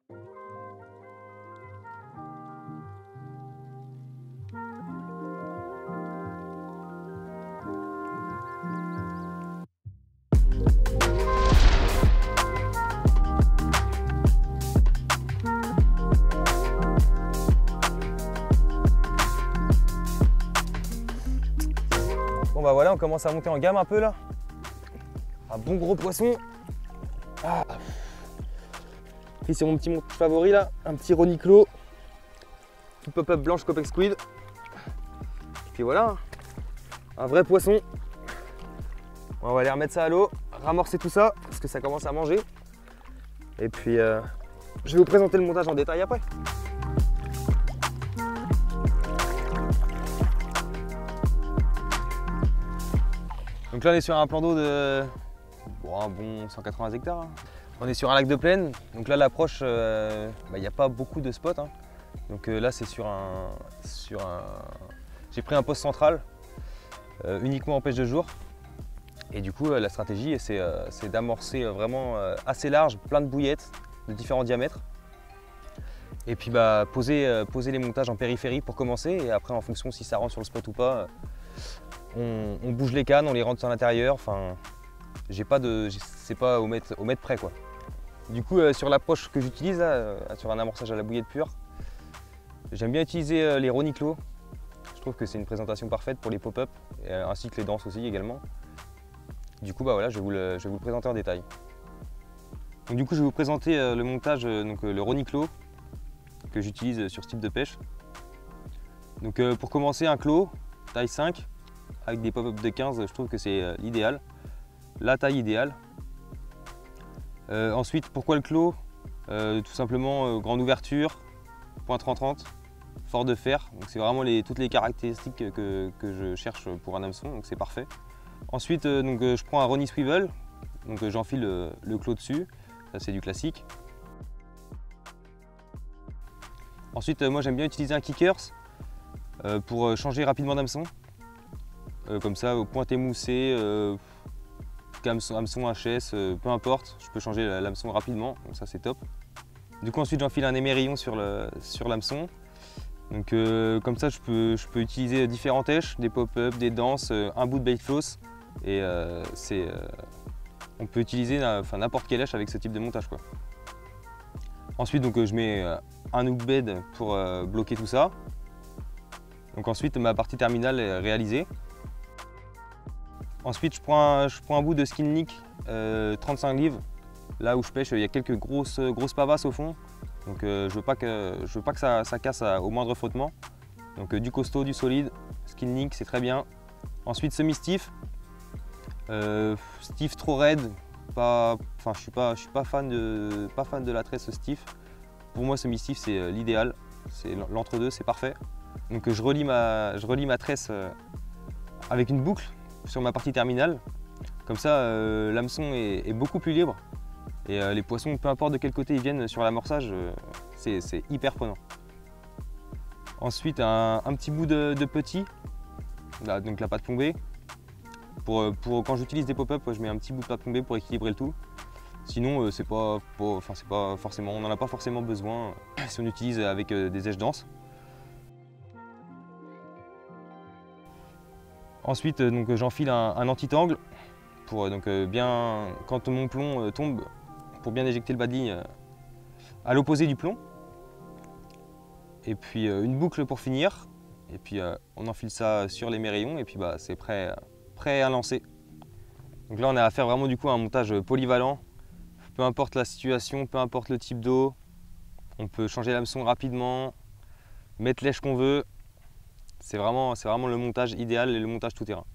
Bon bah voilà, on commence à monter en gamme un peu là. Un bon gros poisson. Ah. Puis c'est mon petit montage favori là, un petit Roniclo. Petit pop-up blanche Copex Squid. Et puis voilà, un vrai poisson. On va aller remettre ça à l'eau, ramorcer tout ça, parce que ça commence à manger. Et puis je vais vous présenter le montage en détail après. Donc là on est sur un plan d'eau de un bon 180 hectares. Hein. On est sur un lac de plaine, donc là l'approche, il n'y a pas beaucoup de spots. Hein. Donc là c'est sur un... J'ai pris un poste central, uniquement en pêche de jour. Et du coup la stratégie c'est d'amorcer vraiment assez large, plein de bouillettes de différents diamètres. Et puis poser les montages en périphérie pour commencer, et après en fonction si ça rentre sur le spot ou pas, on bouge les cannes, on les rentre à l'intérieur, enfin c'est pas au mètre près quoi. Du coup sur l'approche que j'utilise sur un amorçage à la bouillette pure, j'aime bien utiliser les Roniclo. Je trouve que c'est une présentation parfaite pour les pop-up, ainsi que les danses aussi également. Du coup voilà, je vais vous le présenter en détail. Donc, du coup je vais vous présenter le montage, le Roniclo que j'utilise sur ce type de pêche. Donc pour commencer, un clos taille 5 avec des pop-up de 15, je trouve que c'est l'idéal, la taille idéale. Ensuite, pourquoi le clos? Tout simplement grande ouverture, point 30-30, fort de fer, donc c'est vraiment toutes les caractéristiques que je cherche pour un hameçon, donc c'est parfait. Ensuite je prends un Ronnie Swivel, donc j'enfile le clos dessus, ça c'est du classique. Ensuite moi j'aime bien utiliser un kickers pour changer rapidement d'hameçon. Comme ça, au point émoussé, hameçon HS, peu importe, je peux changer l'hameçon rapidement, donc ça c'est top. Du coup ensuite j'enfile un émerillon sur l'hameçon. Donc comme ça je peux utiliser différentes éches, des pop-up, des danses, un bout de bait floss, et on peut utiliser n'importe quelle éche avec ce type de montage quoi. Ensuite je mets un hook bed pour bloquer tout ça. Donc ensuite ma partie terminale est réalisée. Ensuite je prends un bout de skin nick 35 livres. Là où je pêche, il y a quelques grosses pavasses au fond. Donc je veux pas que ça casse au moindre frottement. Donc du costaud, du solide, skin nick c'est très bien. Ensuite semi-stiff. Stiff trop raide. Je suis pas fan de la tresse stiff. Pour moi semi-stiff c'est l'idéal. C'est l'entre-deux, c'est parfait. Donc je relie ma tresse avec une boucle sur ma partie terminale. Comme ça l'hameçon est beaucoup plus libre, et les poissons, peu importe de quel côté ils viennent sur l'amorçage, c'est hyper prenant. Ensuite un petit bout de petit, là, donc la pâte plombée. Quand j'utilise des pop-up, je mets un petit bout de pâte plombée pour équilibrer le tout. Sinon c'est pas forcément, on n'en a pas forcément besoin si on utilise avec des éches denses. Ensuite j'enfile un anti-tangle pour bien, quand mon plomb tombe, pour bien éjecter le bas de ligne à l'opposé du plomb. Et puis une boucle pour finir, et puis on enfile ça sur les mérillons, et puis c'est prêt à lancer. Donc là on a à faire vraiment du coup un montage polyvalent, peu importe la situation, peu importe le type d'eau, on peut changer l'hameçon rapidement, mettre l'èche qu'on veut. C'est vraiment le montage idéal et le montage tout terrain.